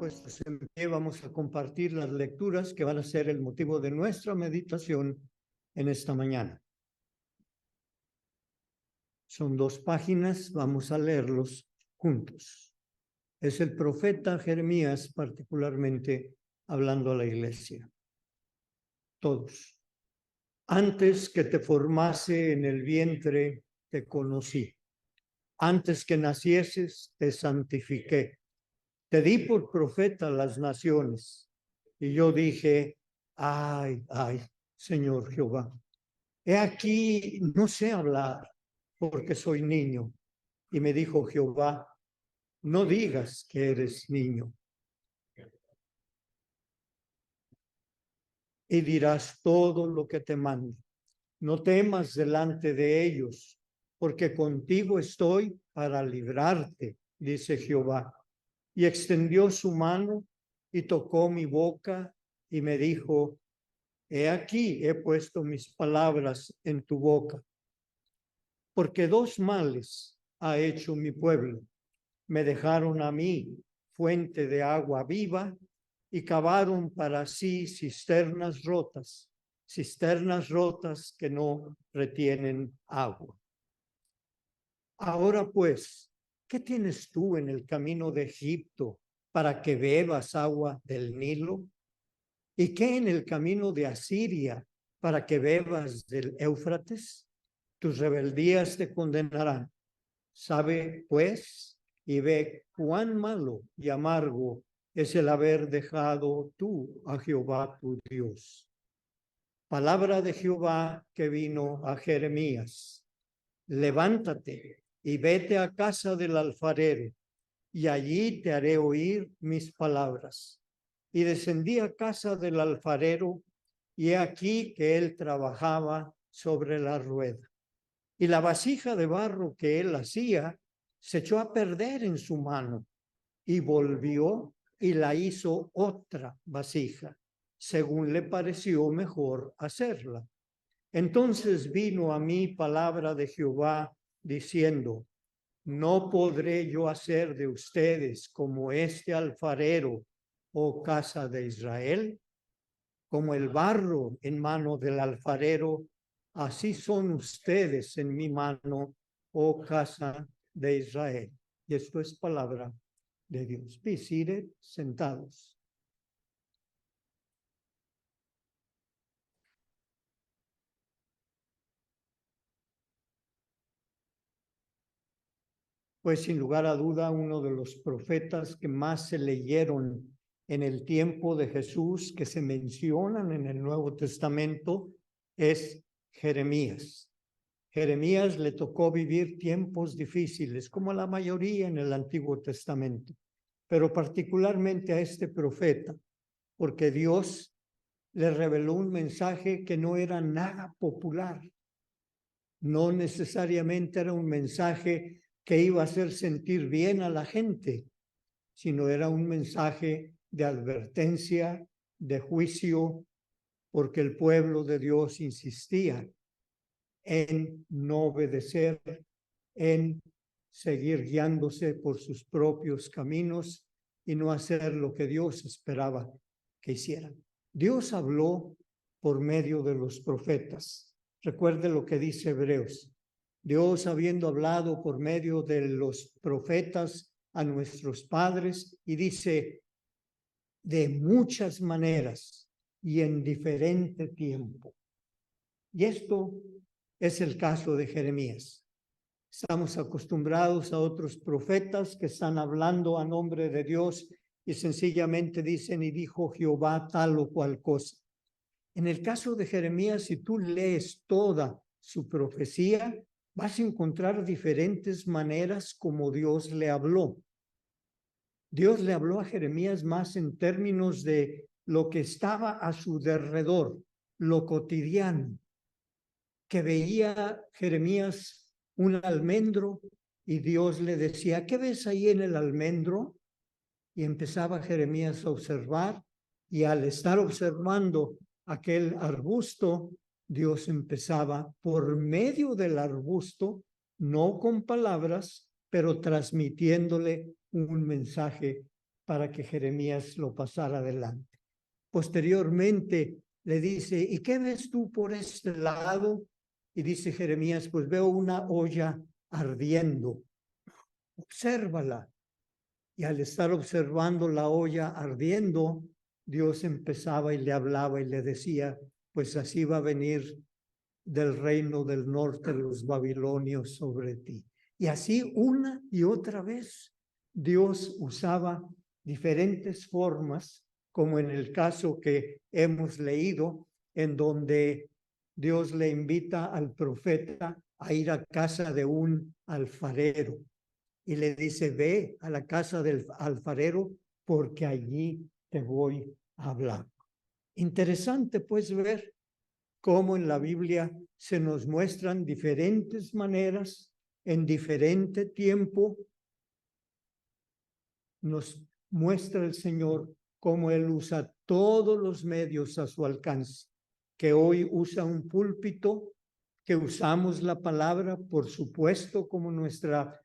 Puestos en pie, vamos a compartir las lecturas que van a ser el motivo de nuestra meditación en esta mañana. Son 2 páginas, vamos a leerlos juntos. Es el profeta Jeremías particularmente hablando a la iglesia. Todos. Antes que te formase en el vientre, te conocí. Antes que nacieses, te santifiqué. Te di por profeta a las naciones. Y yo dije, ay, Señor Jehová, he aquí, no sé hablar, porque soy niño. Y me dijo Jehová, no digas que eres niño. Y dirás todo lo que te mande. No temas delante de ellos, porque contigo estoy para librarte, dice Jehová. Y extendió su mano y tocó mi boca y me dijo, he aquí, he puesto mis palabras en tu boca. Porque 2 males ha hecho mi pueblo. Me dejaron a mí fuente de agua viva y cavaron para sí cisternas rotas que no retienen agua. Ahora pues, ¿qué tienes tú en el camino de Egipto para que bebas agua del Nilo? ¿Y qué en el camino de Asiria para que bebas del Éufrates? Tus rebeldías te condenarán. Sabe, pues, y ve cuán malo y amargo es el haber dejado tú a Jehová tu Dios. Palabra de Jehová que vino a Jeremías. Levántate y vete a casa del alfarero, y allí te haré oír mis palabras. Y descendí a casa del alfarero, y he aquí que él trabajaba sobre la rueda. Y la vasija de barro que él hacía se echó a perder en su mano, y volvió y la hizo otra vasija, según le pareció mejor hacerla. Entonces vino a mí palabra de Jehová diciendo, no podré yo hacer de ustedes como este alfarero, oh casa de Israel, como el barro en mano del alfarero, así son ustedes en mi mano, oh casa de Israel. Y esto es palabra de Dios. Be seated, sentados. Pues sin lugar a duda uno de los profetas que más se leyeron en el tiempo de Jesús, que se mencionan en el Nuevo Testamento, es Jeremías. Jeremías le tocó vivir tiempos difíciles, como la mayoría en el Antiguo Testamento, pero particularmente a este profeta, porque Dios le reveló un mensaje que no era nada popular. No necesariamente era un mensaje que iba a hacer sentir bien a la gente, sino era un mensaje de advertencia, de juicio, porque el pueblo de Dios insistía en no obedecer, en seguir guiándose por sus propios caminos y no hacer lo que Dios esperaba que hicieran. Dios habló por medio de los profetas. Recuerde lo que dice Hebreos. Dios, habiendo hablado por medio de los profetas a nuestros padres, y dice, de muchas maneras y en diferente tiempo. Y esto es el caso de Jeremías. Estamos acostumbrados a otros profetas que están hablando a nombre de Dios y sencillamente dicen, y dijo Jehová tal o cual cosa. En el caso de Jeremías, si tú lees toda su profecía, vas a encontrar diferentes maneras como Dios le habló. Dios le habló a Jeremías más en términos de lo que estaba a su derredor, lo cotidiano, que veía Jeremías un almendro y Dios le decía, ¿qué ves ahí en el almendro? Y empezaba Jeremías a observar, y al estar observando aquel arbusto, Dios empezaba por medio del arbusto, no con palabras, pero transmitiéndole un mensaje para que Jeremías lo pasara adelante. Posteriormente le dice, ¿y qué ves tú por este lado? Y dice Jeremías, pues veo una olla ardiendo. Obsérvala. Y al estar observando la olla ardiendo, Dios empezaba y le hablaba y le decía, pues así va a venir del reino del norte los babilonios sobre ti. Y así una y otra vez Dios usaba diferentes formas, como en el caso que hemos leído, en donde Dios le invita al profeta a ir a casa de un alfarero y le dice, ve a la casa del alfarero porque allí te voy a hablar. Interesante pues ver cómo en la Biblia se nos muestran diferentes maneras, en diferente tiempo, nos muestra el Señor cómo Él usa todos los medios a su alcance, que hoy usa un púlpito, que usamos la palabra, por supuesto, como nuestra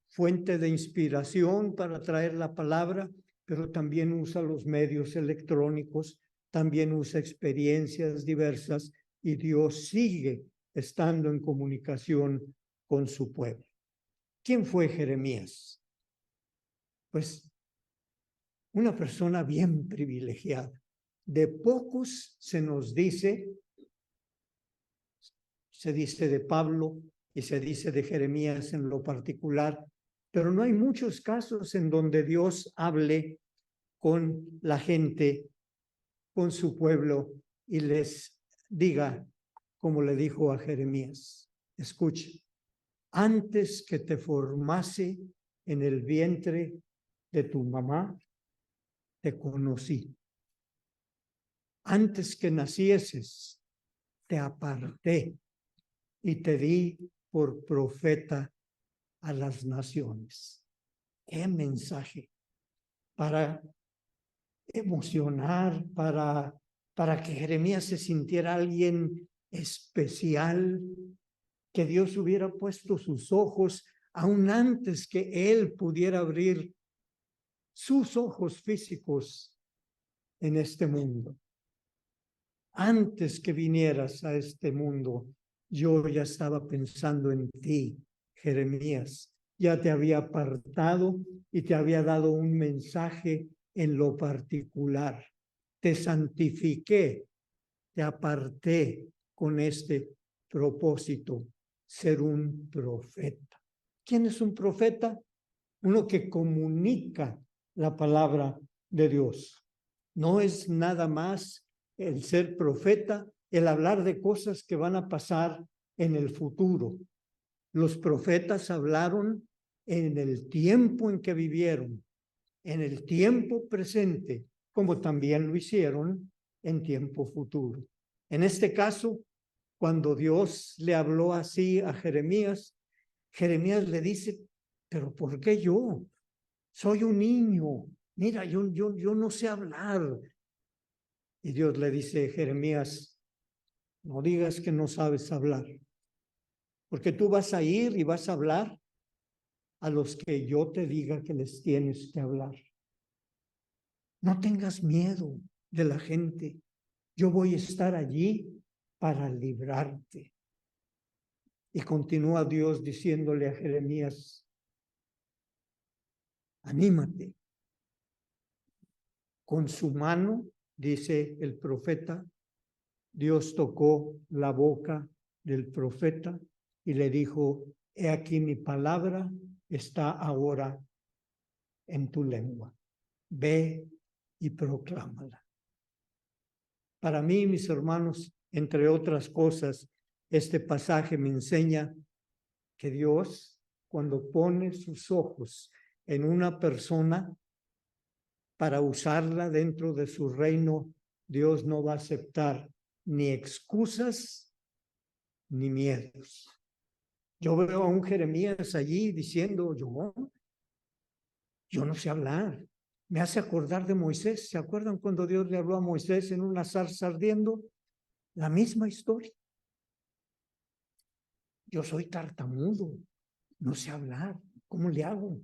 fuente de inspiración para traer la palabra, pero también usa los medios electrónicos, también usa experiencias diversas y Dios sigue estando en comunicación con su pueblo. ¿Quién fue Jeremías? Pues una persona bien privilegiada. De pocos se nos dice, se dice de Pablo y se dice de Jeremías en lo particular, pero no hay muchos casos en donde Dios hable con la gente, con su pueblo y les diga, como le dijo a Jeremías, escucha, antes que te formase en el vientre de tu mamá, te conocí. Antes que nacieses, te aparté y te di por profeta a las naciones. ¡Qué mensaje! Para emocionar, para que Jeremías se sintiera alguien especial, que Dios hubiera puesto sus ojos aún antes que él pudiera abrir sus ojos físicos en este mundo. Antes que vinieras a este mundo, yo ya estaba pensando en ti, Jeremías. Ya te había apartado y te había dado un mensaje en lo particular. Te santifiqué, te aparté con este propósito, ser un profeta. ¿Quién es un profeta? Uno que comunica la palabra de Dios. No es nada más el ser profeta, el hablar de cosas que van a pasar en el futuro. Los profetas hablaron en el tiempo en que vivieron, en el tiempo presente, como también lo hicieron en tiempo futuro. En este caso, cuando Dios le habló así a Jeremías, Jeremías le dice, pero ¿por qué yo? Soy un niño. Mira, yo no sé hablar. Y Dios le dice, Jeremías, no digas que no sabes hablar, porque tú vas a ir y vas a hablar a los que yo te diga que les tienes que hablar. No tengas miedo de la gente. Yo voy a estar allí para librarte. Y continúa Dios diciéndole a Jeremías, anímate. Con su mano, dice el profeta, Dios tocó la boca del profeta y le dijo, he aquí mi palabra está ahora en tu lengua. Ve y proclámala. Para mí, mis hermanos, entre otras cosas, este pasaje me enseña que Dios, cuando pone sus ojos en una persona para usarla dentro de su reino, Dios no va a aceptar ni excusas ni miedos. Yo veo a un Jeremías allí diciendo, yo no sé hablar. Me hace acordar de Moisés. ¿Se acuerdan cuando Dios le habló a Moisés en una zarza ardiendo? La misma historia. Yo soy tartamudo, no sé hablar. ¿Cómo le hago?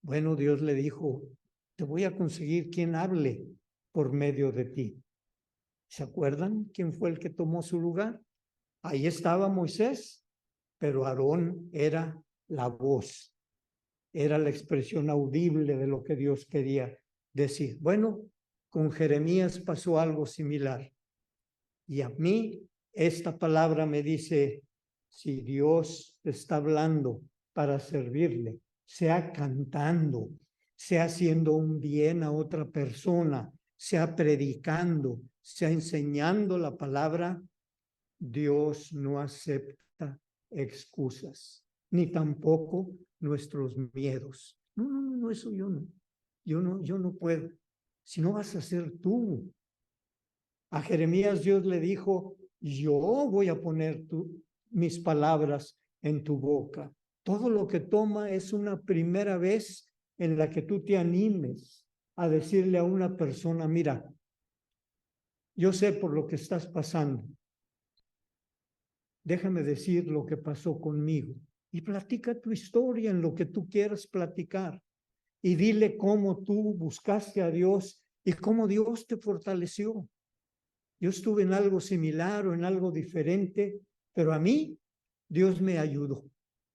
Bueno, Dios le dijo, te voy a conseguir quien hable por medio de ti. ¿Se acuerdan quién fue el que tomó su lugar? Ahí estaba Moisés, pero Aarón era la voz, era la expresión audible de lo que Dios quería decir. Bueno, con Jeremías pasó algo similar. Y a mí esta palabra me dice, si Dios te está hablando para servirle, sea cantando, sea haciendo un bien a otra persona, sea predicando, sea enseñando la palabra, Dios no acepta excusas, ni tampoco nuestros miedos. No, eso yo no. Yo no puedo. Si no vas a ser tú. A Jeremías Dios le dijo, yo voy a poner mis palabras en tu boca. Todo lo que toma es una primera vez en la que tú te animes a decirle a una persona, mira, yo sé por lo que estás pasando. Déjame decir lo que pasó conmigo. Y platica tu historia en lo que tú quieras platicar. Y dile cómo tú buscaste a Dios y cómo Dios te fortaleció. Yo estuve en algo similar o en algo diferente, pero a mí Dios me ayudó.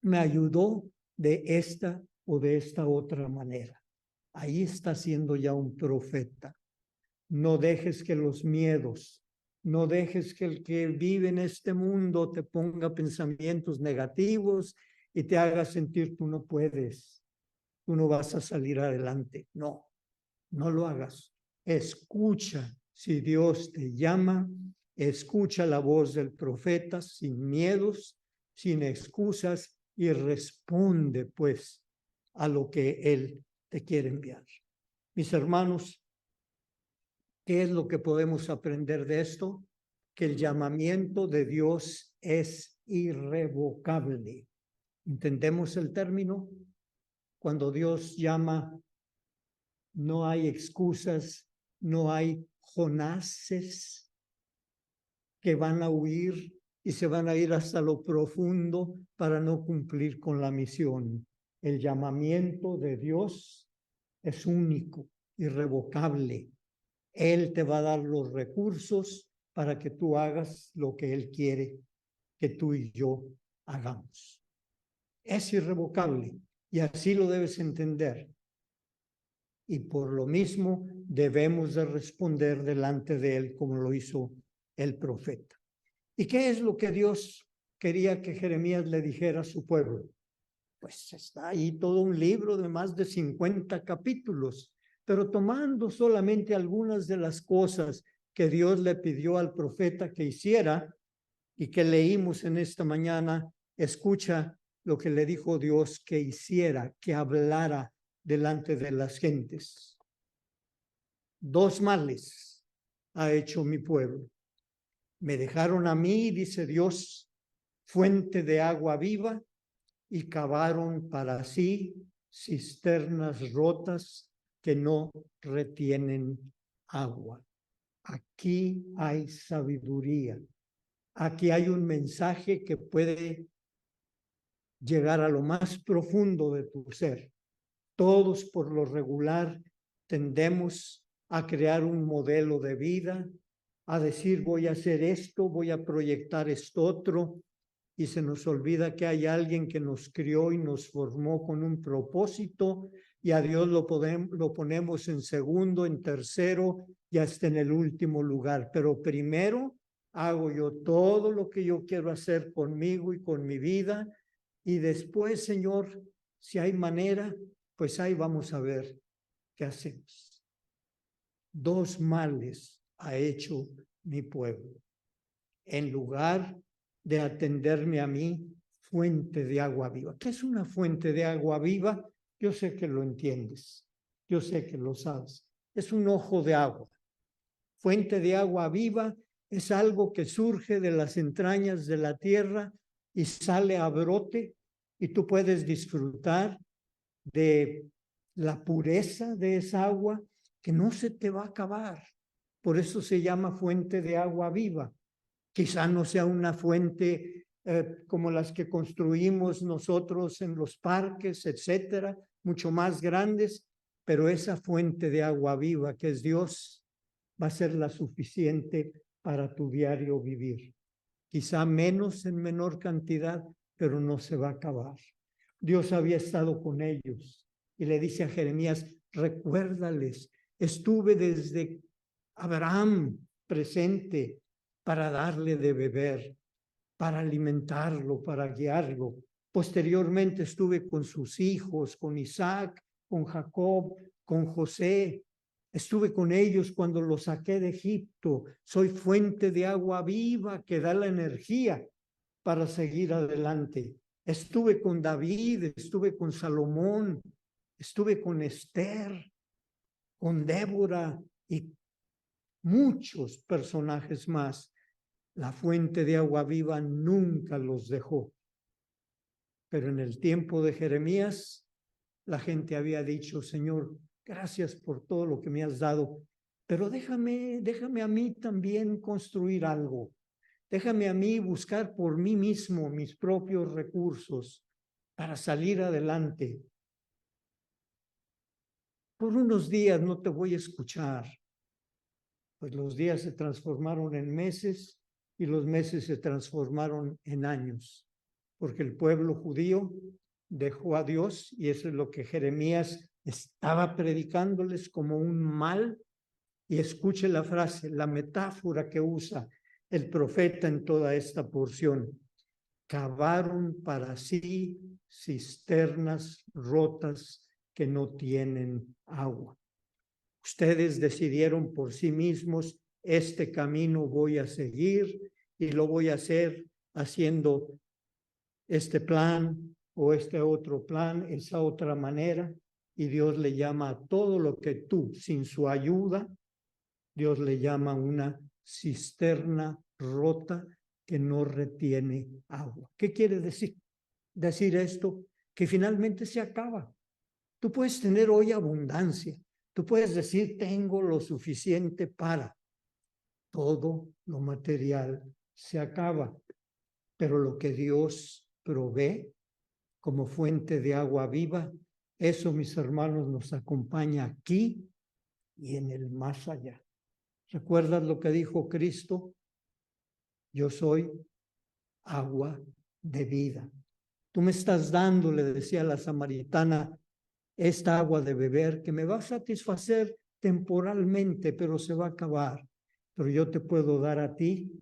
Me ayudó de esta o de esta otra manera. Ahí está siendo ya un profeta. No dejes que los miedos, no dejes que el que vive en este mundo te ponga pensamientos negativos y te haga sentir tú no puedes, tú no vas a salir adelante. No, no lo hagas. Escucha si Dios te llama, escucha la voz del profeta sin miedos, sin excusas y responde pues a lo que Él te quiere enviar. Mis hermanos, ¿qué es lo que podemos aprender de esto? Que el llamamiento de Dios es irrevocable. ¿Entendemos el término? Cuando Dios llama, no hay excusas, no hay Jonases que van a huir y se van a ir hasta lo profundo para no cumplir con la misión. El llamamiento de Dios es único, irrevocable. Él te va a dar los recursos para que tú hagas lo que Él quiere que tú y yo hagamos. Es irrevocable y así lo debes entender. Y por lo mismo debemos de responder delante de Él como lo hizo el profeta. ¿Y qué es lo que Dios quería que Jeremías le dijera a su pueblo? Pues está ahí todo un libro de más de 50 capítulos, pero tomando solamente algunas de las cosas que Dios le pidió al profeta que hiciera y que leímos en esta mañana, escucha lo que le dijo Dios que hiciera, que hablara delante de las gentes. 2 males ha hecho mi pueblo. Me dejaron a mí, dice Dios, fuente de agua viva, y cavaron para sí cisternas rotas que no retienen agua. Aquí hay sabiduría. Aquí hay un mensaje que puede llegar a lo más profundo de tu ser. Todos por lo regular tendemos a crear un modelo de vida, a decir voy a hacer esto, voy a proyectar esto otro, y se nos olvida que hay alguien que nos crió y nos formó con un propósito, y a Dios lo ponemos en segundo, en tercero y hasta en el último lugar. Pero primero hago yo todo lo que yo quiero hacer conmigo y con mi vida, y después, Señor, si hay manera, pues ahí vamos a ver qué hacemos. 2 males ha hecho mi pueblo. En lugar de atenderme a mí, fuente de agua viva. ¿Qué es una fuente de agua viva? Yo sé que lo entiendes. Yo sé que lo sabes. Es un ojo de agua. Fuente de agua viva es algo que surge de las entrañas de la tierra y sale a brote, y tú puedes disfrutar de la pureza de esa agua que no se te va a acabar. Por eso se llama fuente de agua viva. Quizá no sea una fuente como las que construimos nosotros en los parques, etcétera, mucho más grandes, pero esa fuente de agua viva que es Dios va a ser la suficiente para tu diario vivir. Quizá menos en menor cantidad, pero no se va a acabar. Dios había estado con ellos y le dice a Jeremías, recuérdales, estuve desde Abraham presente para darle de beber, para alimentarlo, para guiarlo. Posteriormente estuve con sus hijos, con Isaac, con Jacob, con José. Estuve con ellos cuando los saqué de Egipto. Soy fuente de agua viva que da la energía para seguir adelante. Estuve con David, estuve con Salomón, estuve con Esther, con Débora y muchos personajes más. La fuente de agua viva nunca los dejó. Pero en el tiempo de Jeremías, la gente había dicho, Señor, gracias por todo lo que me has dado, pero déjame a mí también construir algo. Déjame a mí buscar por mí mismo mis propios recursos para salir adelante. Por unos días no te voy a escuchar, pues los días se transformaron en meses y los meses se transformaron en años, porque el pueblo judío dejó a Dios y eso es lo que Jeremías estaba predicándoles como un mal. Y escuche la frase, la metáfora que usa el profeta en toda esta porción. Cavaron para sí cisternas rotas que no tienen agua. Ustedes decidieron por sí mismos, este camino voy a seguir y lo voy a hacer haciendo este plan o este otro plan, esa otra manera. Y Dios le llama a todo lo que tú, sin su ayuda, Dios le llama una cisterna rota que no retiene agua. ¿Qué quiere decir? Decir esto, que finalmente se acaba. Tú puedes tener hoy abundancia. Tú puedes decir, tengo lo suficiente para. Todo lo material se acaba. Pero lo que Dios provee como fuente de agua viva, eso, mis hermanos, nos acompaña aquí y en el más allá. ¿Recuerdas lo que dijo Cristo? Yo soy agua de vida. Tú me estás dando, le decía la samaritana, esta agua de beber que me va a satisfacer temporalmente, pero se va a acabar. Pero yo te puedo dar a ti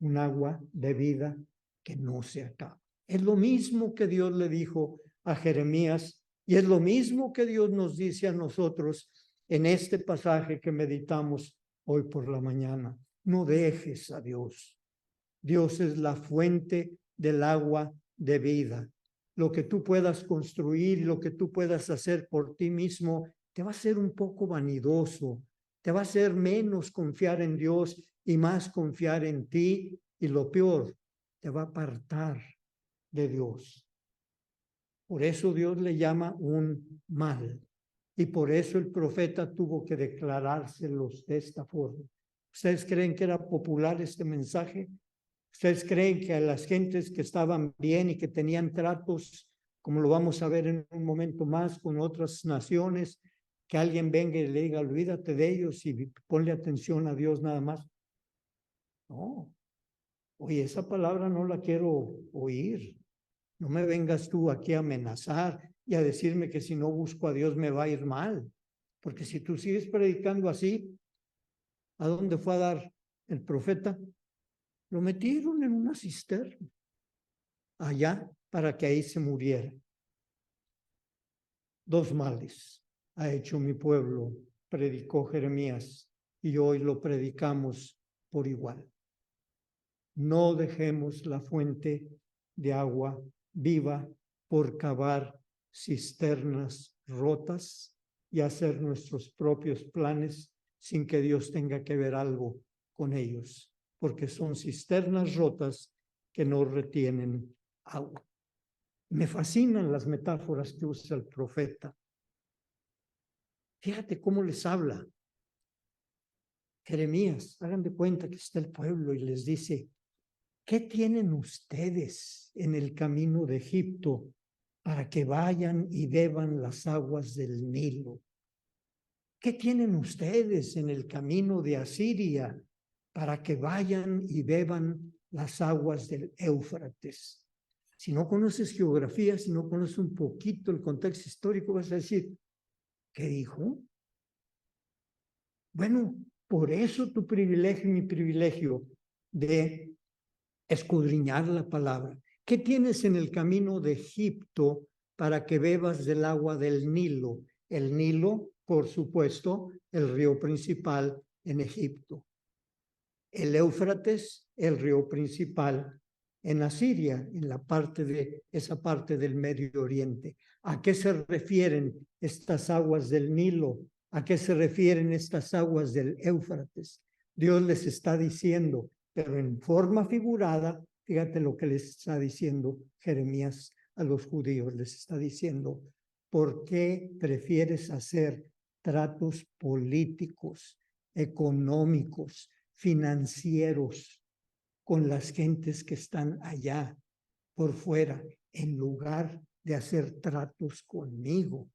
un agua de vida que no se acaba. Es lo mismo que Dios le dijo a Jeremías y es lo mismo que Dios nos dice a nosotros en este pasaje que meditamos hoy por la mañana. No dejes a Dios. Dios es la fuente del agua de vida. Lo que tú puedas construir, lo que tú puedas hacer por ti mismo, te va a ser un poco vanidoso, te va a hacer menos confiar en Dios y más confiar en ti. Y lo peor, te va a apartar de Dios. Por eso Dios le llama un mal. Y por eso el profeta tuvo que declarárselos de esta forma. ¿Ustedes creen que era popular este mensaje? ¿Ustedes creen que a las gentes que estaban bien y que tenían tratos, como lo vamos a ver en un momento más con otras naciones, que alguien venga y le diga, olvídate de ellos y ponle atención a Dios nada más? No. Oye, esa palabra no la quiero oír. No me vengas tú aquí a amenazar y a decirme que si no busco a Dios me va a ir mal. Porque si tú sigues predicando así, ¿a dónde fue a dar el profeta? Lo metieron en una cisterna allá para que ahí se muriera. Dos males ha hecho mi pueblo, predicó Jeremías, y hoy lo predicamos por igual. No dejemos la fuente de agua viva por cavar cisternas rotas y hacer nuestros propios planes sin que Dios tenga que ver algo con ellos, porque son cisternas rotas que no retienen agua. Me fascinan las metáforas que usa el profeta. Fíjate cómo les habla. Jeremías, hagan de cuenta que está el pueblo y les dice, ¿qué tienen ustedes en el camino de Egipto para que vayan y beban las aguas del Nilo? ¿Qué tienen ustedes en el camino de Asiria para que vayan y beban las aguas del Éufrates? Si no conoces geografía, si no conoces un poquito el contexto histórico, vas a decir, ¿qué dijo? Bueno, por eso tu privilegio y mi privilegio de escudriñar la palabra. ¿Qué tienes en el camino de Egipto para que bebas del agua del Nilo? El Nilo, por supuesto, el río principal en Egipto. El Éufrates, el río principal en Asiria, en la parte de esa parte del Medio Oriente. ¿A qué se refieren estas aguas del Nilo? ¿A qué se refieren estas aguas del Éufrates? Dios les está diciendo, pero en forma figurada, fíjate lo que les está diciendo Jeremías a los judíos, les está diciendo, ¿por qué prefieres hacer tratos políticos, económicos, financieros con las gentes que están allá por fuera, en lugar de hacer tratos conmigo?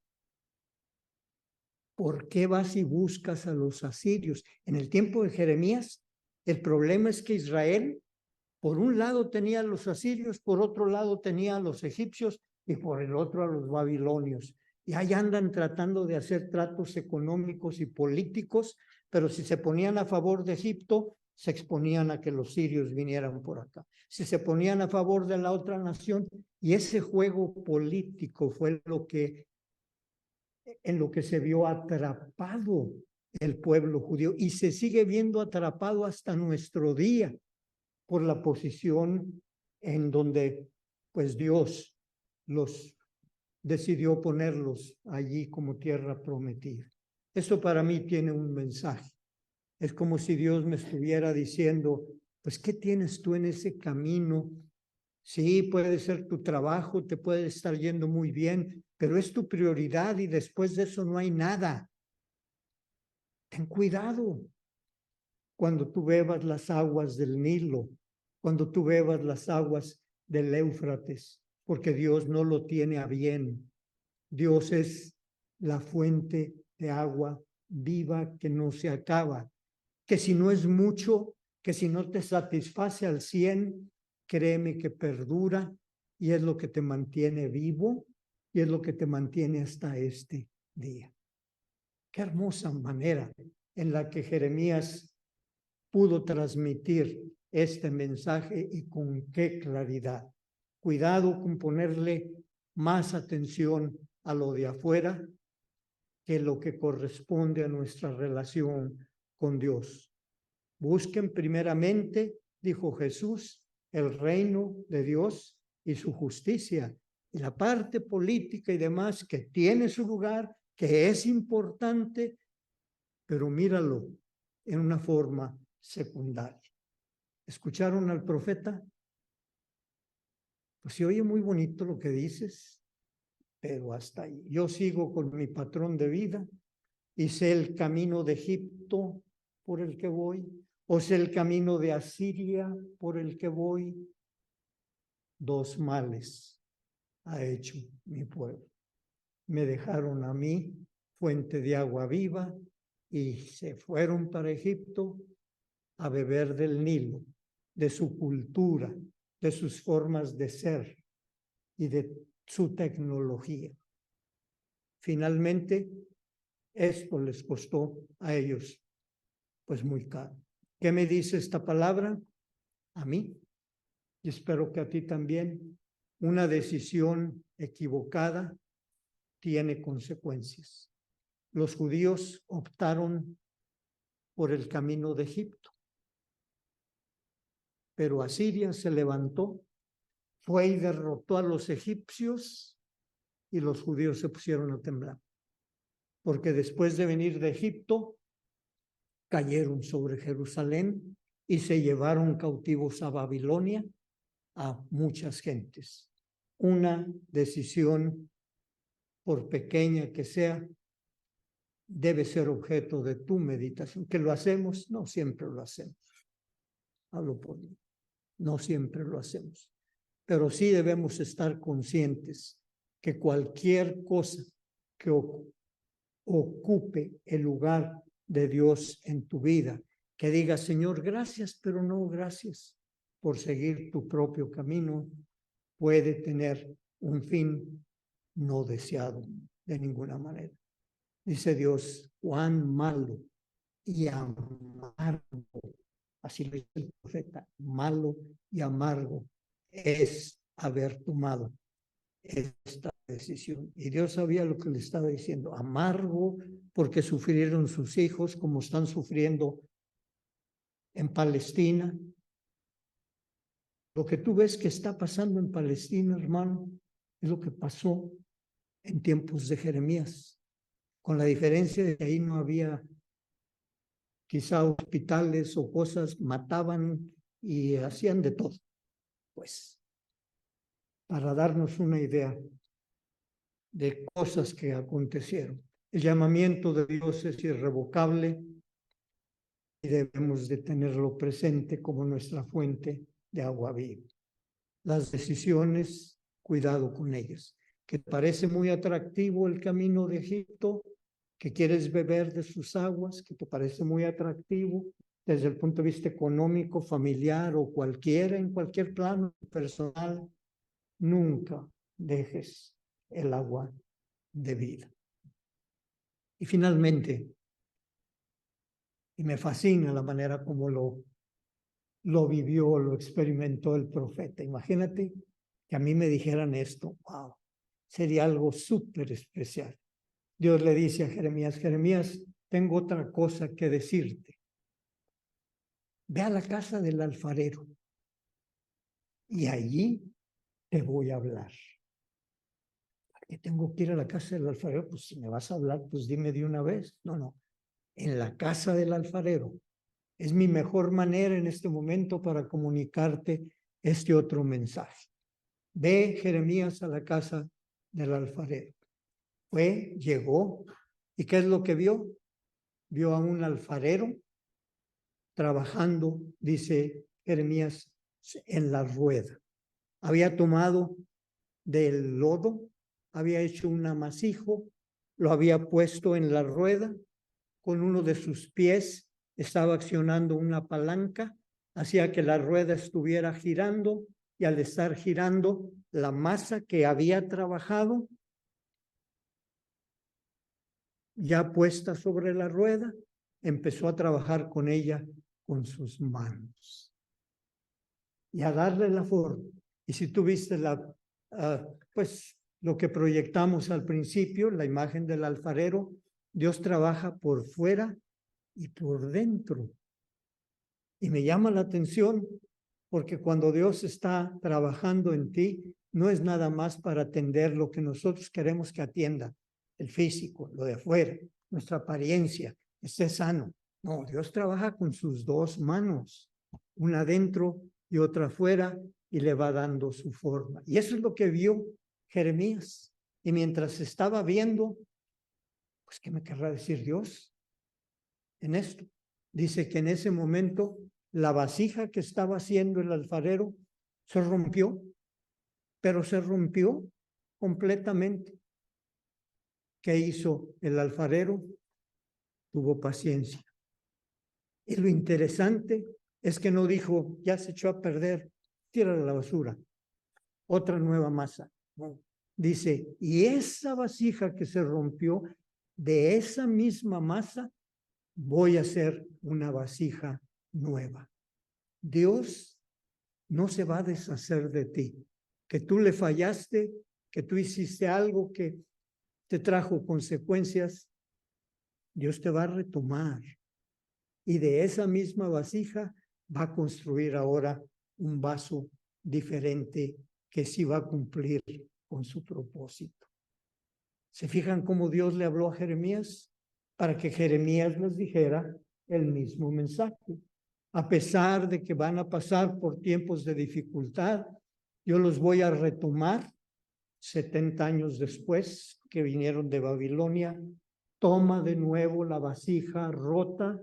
¿Por qué vas y buscas a los asirios? En el tiempo de Jeremías, el problema es que Israel, por un lado tenía a los asirios, por otro lado tenía a los egipcios y por el otro a los babilonios. Y ahí andan tratando de hacer tratos económicos y políticos, pero si se ponían a favor de Egipto, se exponían a que los sirios vinieran por acá. Si se ponían a favor de la otra nación, y ese juego político fue en lo que se vio atrapado el pueblo judío y se sigue viendo atrapado hasta nuestro día por la posición en donde pues Dios los decidió ponerlos allí como tierra prometida. Eso para mí tiene un mensaje. Es como si Dios me estuviera diciendo, pues, ¿qué tienes tú en ese camino? Sí, puede ser tu trabajo, te puede estar yendo muy bien, pero es tu prioridad y después de eso no hay nada. Ten cuidado cuando tú bebas las aguas del Nilo, cuando tú bebas las aguas del Éufrates, porque Dios no lo tiene a bien. Dios es la fuente de agua viva que no se acaba, que si no es mucho, que si no te satisface al 100, créeme que perdura y es lo que te mantiene vivo y es lo que te mantiene hasta este día. Qué hermosa manera en la que Jeremías pudo transmitir este mensaje y con qué claridad. Cuidado con ponerle más atención a lo de afuera que lo que corresponde a nuestra relación con Dios. Busquen primeramente, dijo Jesús, el reino de Dios y su justicia. Y la parte política y demás que tiene su lugar, que es importante, pero míralo en una forma secundaria. ¿Escucharon al profeta? Pues se oye muy bonito lo que dices, pero hasta ahí. Yo sigo con mi patrón de vida y sé el camino de Egipto por el que voy, o sé el camino de Asiria por el que voy. Dos males ha hecho mi pueblo. Me dejaron a mí, fuente de agua viva, y se fueron para Egipto a beber del Nilo, de su cultura, de sus formas de ser y de su tecnología. Finalmente, esto les costó a ellos pues muy caro. ¿Qué me dice esta palabra? A mí, y espero que a ti también, una decisión equivocada tiene consecuencias. Los judíos optaron por el camino de Egipto, pero Asiria se levantó, fue y derrotó a los egipcios y los judíos se pusieron a temblar, porque después de venir de Egipto, cayeron sobre Jerusalén y se llevaron cautivos a Babilonia a muchas gentes. Una decisión, por pequeña que sea, debe ser objeto de tu meditación. ¿Que lo hacemos? No siempre lo hacemos. Hablo por mí. No siempre lo hacemos, pero sí debemos estar conscientes que cualquier cosa que ocupe el lugar de Dios en tu vida, que digas, Señor, gracias, pero no gracias por seguir tu propio camino, puede tener un fin no deseado de ninguna manera. Dice Dios, cuán malo y amargo, así lo dice el profeta, malo y amargo es haber tomado esta decisión. Y Dios sabía lo que le estaba diciendo, amargo porque sufrieron sus hijos como están sufriendo en Palestina. Lo que tú ves que está pasando en Palestina, hermano, es lo que pasó en tiempos de Jeremías, con la diferencia de que ahí no había quizá hospitales o cosas, mataban y hacían de todo. Pues, para darnos una idea de cosas que acontecieron. El llamamiento de Dios es irrevocable y debemos de tenerlo presente como nuestra fuente de agua viva. Las decisiones, cuidado con ellas. ¿Que te parece muy atractivo el camino de Egipto? ¿Que quieres beber de sus aguas? ¿Que te parece muy atractivo desde el punto de vista económico, familiar o cualquiera, en cualquier plano personal? Nunca dejes el agua de vida. Y finalmente, y me fascina la manera como lo vivió, lo experimentó el profeta. Imagínate que a mí me dijeran esto, wow, sería algo súper especial. Dios le dice a Jeremías, Jeremías, tengo otra cosa que decirte. Ve a la casa del alfarero y allí te voy a hablar. ¿Para qué tengo que ir a la casa del alfarero? Pues si me vas a hablar, pues dime de una vez. No, no, en la casa del alfarero. Es mi mejor manera en este momento para comunicarte este otro mensaje. Ve, Jeremías, a la casa del alfarero. Fue, llegó, ¿y qué es lo que vio? Vio a un alfarero trabajando, dice Jeremías, en la rueda. Había tomado del lodo, había hecho un amasijo, lo había puesto en la rueda, con uno de sus pies estaba accionando una palanca, hacía que la rueda estuviera girando y al estar girando, la masa que había trabajado, ya puesta sobre la rueda, empezó a trabajar con ella con sus manos y a darle la forma. Y si tú viste pues lo que proyectamos al principio, la imagen del alfarero, Dios trabaja por fuera y por dentro. Y me llama la atención porque cuando Dios está trabajando en ti, no es nada más para atender lo que nosotros queremos que atienda, el físico, lo de afuera, nuestra apariencia, esté sano. No, Dios trabaja con sus dos manos, una adentro y otra afuera, y le va dando su forma. Y eso es lo que vio Jeremías. Y mientras estaba viendo, pues, ¿qué me querrá decir Dios en esto? Dice que en ese momento la vasija que estaba haciendo el alfarero se rompió, pero se rompió completamente. ¿Qué hizo el alfarero? Tuvo paciencia. Y lo interesante es que no dijo, ya se echó a perder, tírala a la basura, otra nueva masa. No. Dice, y esa vasija que se rompió, de esa misma masa, voy a hacer una vasija nueva. Dios no se va a deshacer de ti. Que tú le fallaste, que tú hiciste algo que te trajo consecuencias, Dios te va a retomar. Y de esa misma vasija va a construir ahora un vaso diferente que sí va a cumplir con su propósito. ¿Se fijan cómo Dios le habló a Jeremías? Para que Jeremías les dijera el mismo mensaje. A pesar de que van a pasar por tiempos de dificultad, yo los voy a retomar 70 años después que vinieron de Babilonia. Toma de nuevo la vasija rota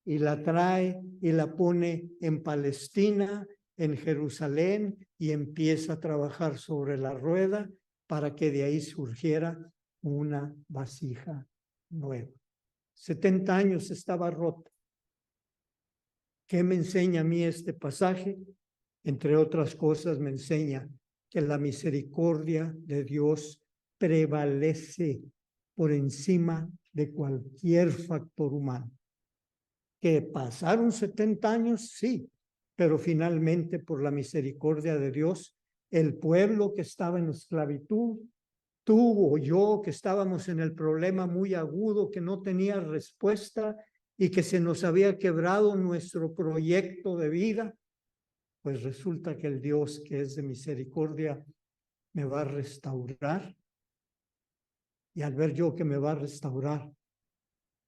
y la trae y la pone en Palestina en Jerusalén y empieza a trabajar sobre la rueda para que de ahí surgiera una vasija nueva. 70 años estaba rota. ¿Qué me enseña a mí este pasaje? Entre otras cosas, me enseña que la misericordia de Dios prevalece por encima de cualquier factor humano. Que pasaron 70 años, sí, pero finalmente por la misericordia de Dios, el pueblo que estaba en esclavitud, tú o yo que estábamos en el problema muy agudo, que no tenía respuesta y que se nos había quebrado nuestro proyecto de vida, pues resulta que el Dios que es de misericordia me va a restaurar. Y al ver yo que me va a restaurar,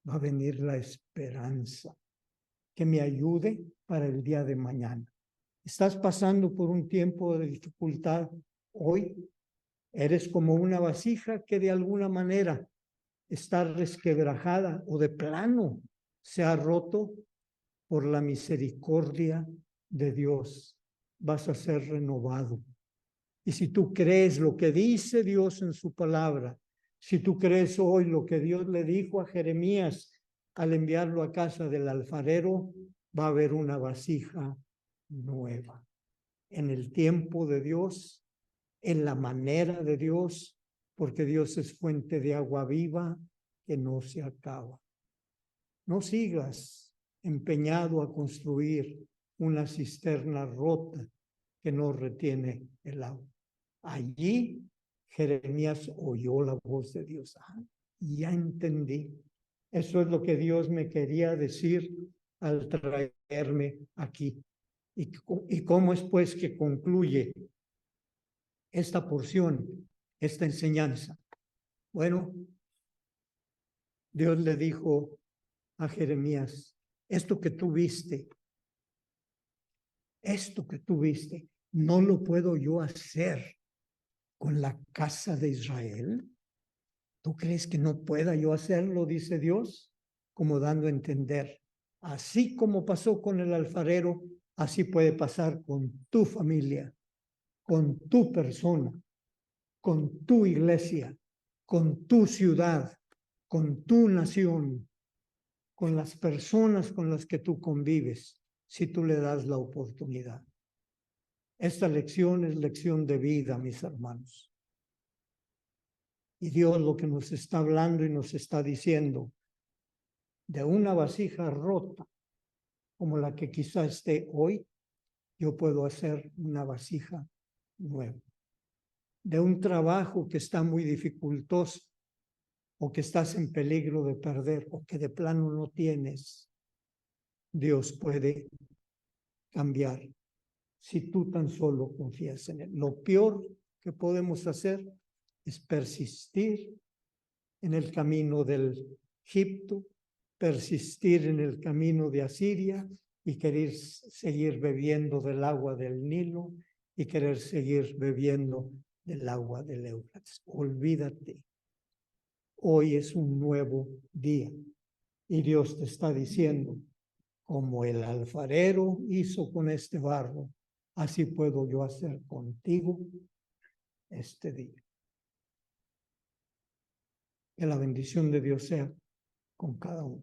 va a venir la esperanza que me ayude para el día de mañana. ¿Estás pasando por un tiempo de dificultad hoy? Eres como una vasija que de alguna manera está resquebrajada o de plano se ha roto. Por la misericordia de Dios vas a ser renovado. Y si tú crees lo que dice Dios en su palabra, si tú crees hoy lo que Dios le dijo a Jeremías al enviarlo a casa del alfarero, va a haber una vasija nueva. En el tiempo de Dios, en la manera de Dios, porque Dios es fuente de agua viva que no se acaba. No sigas empeñado a construir una cisterna rota que no retiene el agua. Allí Jeremías oyó la voz de Dios. Ya entendí. Eso es lo que Dios me quería decir al traerme aquí. ¿Y cómo es pues que concluye esta porción, esta enseñanza? Bueno, Dios le dijo a Jeremías, esto que tú viste, no lo puedo yo hacer con la casa de Israel. ¿Tú crees que no pueda yo hacerlo? Dice Dios, como dando a entender. Así como pasó con el alfarero, así puede pasar con tu familia, con tu persona, con tu iglesia, con tu ciudad, con tu nación, con las personas con las que tú convives, si tú le das la oportunidad. Esta lección es lección de vida, mis hermanos. Y Dios lo que nos está hablando y nos está diciendo, de una vasija rota, como la que quizá esté hoy, yo puedo hacer una vasija nueva. De un trabajo que está muy dificultoso, o que estás en peligro de perder, o que de plano no tienes, Dios puede cambiar si tú tan solo confías en Él. Lo peor que podemos hacer es persistir en el camino del Egipto, persistir en el camino de Asiria y querer seguir bebiendo del agua del Nilo y querer seguir bebiendo del agua del Éufrates. Olvídate. Hoy es un nuevo día y Dios te está diciendo, como el alfarero hizo con este barro, así puedo yo hacer contigo este día. Que la bendición de Dios sea con cada uno.